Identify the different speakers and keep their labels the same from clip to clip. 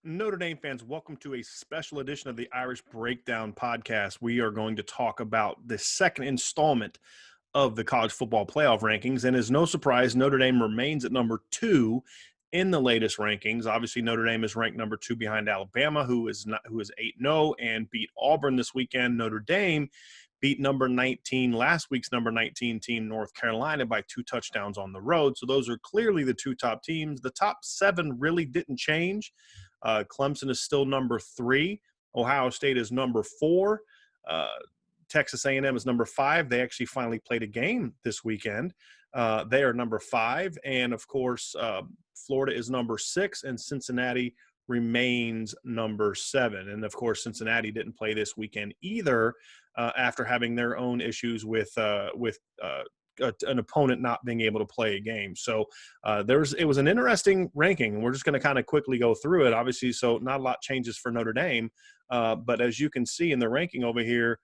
Speaker 1: Notre Dame fans, welcome to a special edition of the Irish Breakdown podcast. We are going to talk about the second installment of the college football playoff rankings. And as no surprise, Notre Dame remains at number 2 in the latest rankings. Obviously, Notre Dame is ranked number 2 behind Alabama, who is 8-0 and beat Auburn this weekend. Notre Dame beat number 19, last week's number 19 team, North Carolina, by 2 touchdowns on the road. So those are clearly the 2 top teams. The top 7 really didn't change. Clemson is still number 3. Ohio State is number 4. Texas A&M is number 5. They actually finally played a game this weekend. They are number 5. And, of course, Florida is number 6, and Cincinnati remains number 7. And, of course, Cincinnati didn't play this weekend either after having their own issues with an opponent not being able to play a game. So it was an interesting ranking, and we're just going to kind of quickly go through it. Obviously, so not a lot changes for Notre Dame. But as you can see in the ranking over here,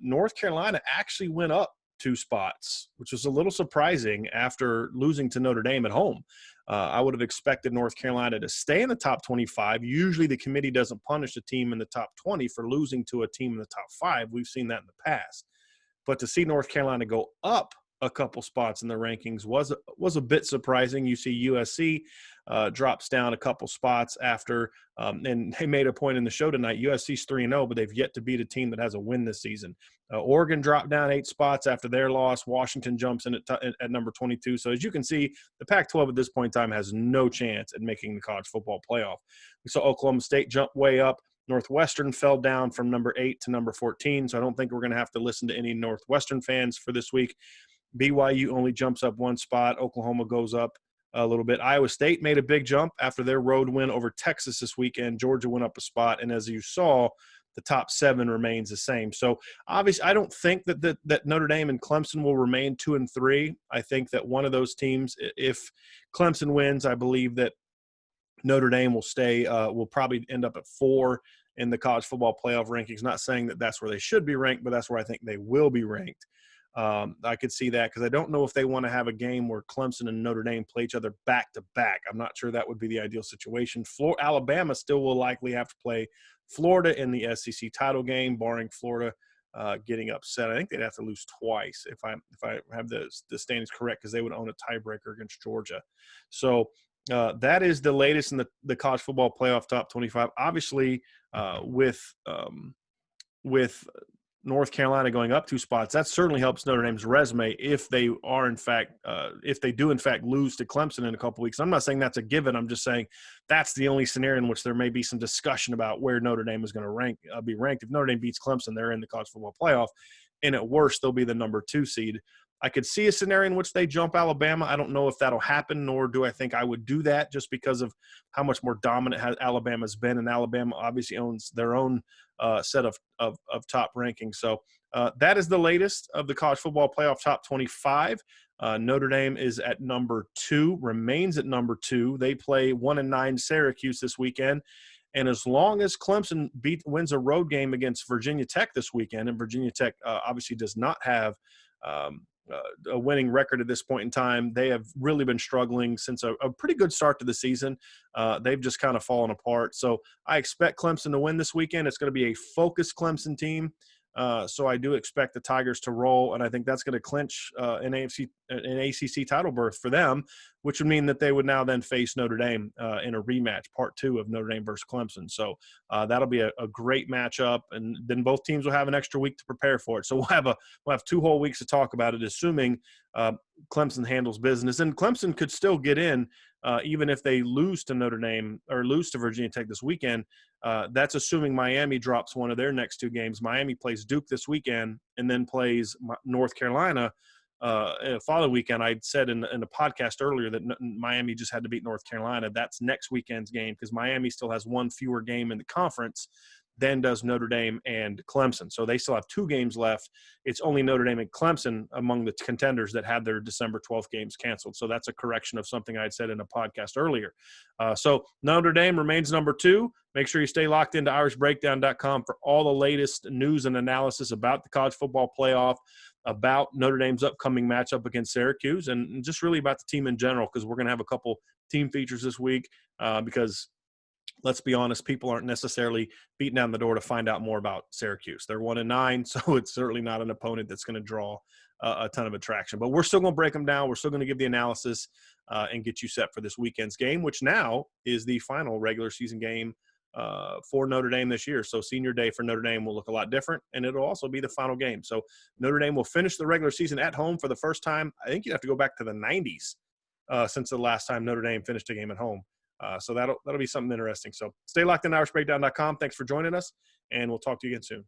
Speaker 1: North Carolina actually went up 2 spots, which was a little surprising after losing to Notre Dame at home. I would have expected North Carolina to stay in the top 25. Usually the committee doesn't punish a team in the top 20 for losing to a team in the top 5. We've seen that in the past. But to see North Carolina go up a couple spots in the rankings was a bit surprising. You see USC drops down a couple spots after, and they made a point in the show tonight. USC's 3-0, but they've yet to beat a team that has a win this season. Oregon dropped down 8 spots after their loss. Washington jumps in at number 22. So as you can see, the Pac-12 at this point in time has no chance at making the college football playoff. We saw Oklahoma State jump way up. Northwestern fell down from number 8 to number 14, so I don't think we're going to have to listen to any Northwestern fans for this week. BYU only jumps up 1 spot. Oklahoma goes up a little bit. Iowa State made a big jump after their road win over Texas this weekend. Georgia went up a spot, and as you saw, the top 7 remains the same. So obviously, I don't think that Notre Dame and Clemson will remain 2 and 3. I think that one of those teams, if Clemson wins, I believe that Notre Dame will stay. Will probably end up at 4 in the college football playoff rankings. Not saying that that's where they should be ranked, but that's where I think they will be ranked. I could see that because I don't know if they want to have a game where Clemson and Notre Dame play each other back to back. I'm not sure that would be the ideal situation. Alabama still will likely have to play Florida in the SEC title game, barring Florida getting upset. I think they'd have to lose twice if I have the standings correct, because they would own a tiebreaker against Georgia. So that is the latest in the college football playoff top 25. Obviously, with North Carolina going up 2 spots, that certainly helps Notre Dame's resume if they are if they do in fact lose to Clemson in a couple weeks. I'm not saying that's a given. I'm just saying that's the only scenario in which there may be some discussion about where Notre Dame is going to be ranked. If Notre Dame beats Clemson, they're in the college football playoff, and at worst, they'll be the number 2 seed. I could see a scenario in which they jump Alabama. I don't know if that'll happen, nor do I think I would do that, just because of how much more dominant Alabama's been, and Alabama obviously owns their own set of top rankings. So that is the latest of the college football playoff top 25. Notre Dame is at number 2, remains at number 2. They play 1-9 Syracuse this weekend. And as long as Clemson wins a road game against Virginia Tech this weekend, and Virginia Tech obviously does not have a winning record at this point in time. They have really been struggling since a pretty good start to the season. They've just kind of fallen apart. So I expect Clemson to win this weekend. It's going to be a focused Clemson team. So I do expect the Tigers to roll, and I think that's going to clinch an ACC title berth for them, which would mean that they would now then face Notre Dame in a rematch, part 2 of Notre Dame versus Clemson. So that'll be a great matchup, and then both teams will have an extra week to prepare for it. So we'll have 2 whole weeks to talk about it, assuming Clemson handles business. And Clemson could still get in even if they lose to Notre Dame or lose to Virginia Tech this weekend. That's assuming Miami drops one of their next 2 games. Miami plays Duke this weekend and then plays North Carolina following weekend. I said in the podcast earlier that Miami just had to beat North Carolina. That's next weekend's game, because Miami still has 1 fewer game in the conference than does Notre Dame and Clemson. So they still have 2 games left. It's only Notre Dame and Clemson among the contenders that had their December 12th games canceled. So that's a correction of something I had said in a podcast earlier. So Notre Dame remains number 2. Make sure you stay locked into irishbreakdown.com for all the latest news and analysis about the college football playoff, about Notre Dame's upcoming matchup against Syracuse, and just really about the team in general, because we're going to have a couple team features this week because let's be honest, people aren't necessarily beating down the door to find out more about Syracuse. They're 1-9, so it's certainly not an opponent that's going to draw a ton of attraction. But we're still going to break them down. We're still going to give the analysis and get you set for this weekend's game, which now is the final regular season game for Notre Dame this year. So senior day for Notre Dame will look a lot different, and it'll also be the final game. So Notre Dame will finish the regular season at home for the first time. I think you have to go back to the 90s since the last time Notre Dame finished a game at home. So that'll be something interesting. So stay locked in, IrishBreakdown.com. Thanks for joining us, and we'll talk to you again soon.